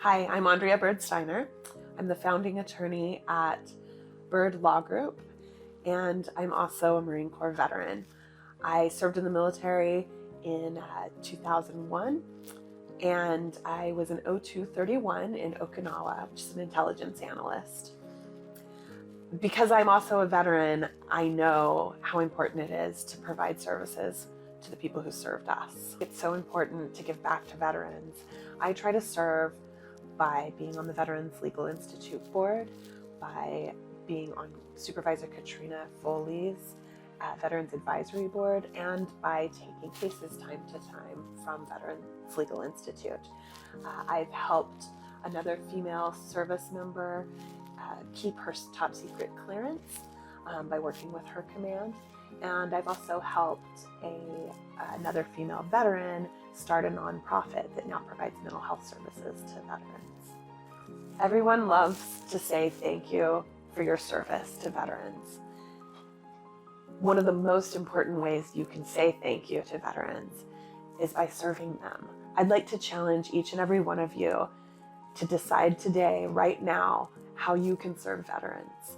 Hi, I'm Andrea Bird-Steiner. I'm the founding attorney at Bird Law Group, and I'm also a Marine Corps veteran. I served in the military in 2001, and I was an O231 in Okinawa, which is an intelligence analyst. Because I'm also a veteran, I know how important it is to provide services to the people who served us. It's so important to give back to veterans. I try to serve by being on the Veterans Legal Institute board, by being on Supervisor Katrina Foley's Veterans Advisory Board, and by taking cases time to time from Veterans Legal Institute. I've helped another female service member keep her top secret clearance by working with her command. And I've also helped another female veteran start a nonprofit that now provides mental health services to veterans. Everyone loves to say thank you for your service to veterans. One of the most important ways you can say thank you to veterans is by serving them. I'd like to challenge each and every one of you to decide today, right now, how you can serve veterans.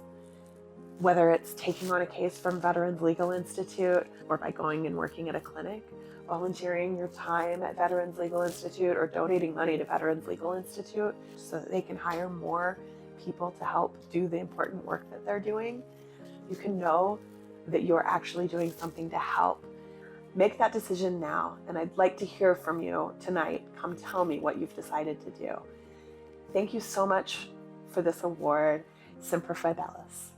Whether it's taking on a case from Veterans Legal Institute, or by going and working at a clinic, volunteering your time at Veterans Legal Institute, or donating money to Veterans Legal Institute so that they can hire more people to help do the important work that they're doing, you can know that you're actually doing something to help. Make that decision now, and I'd like to hear from you tonight. Come tell me what you've decided to do. Thank you so much for this award. Semper Fidelis.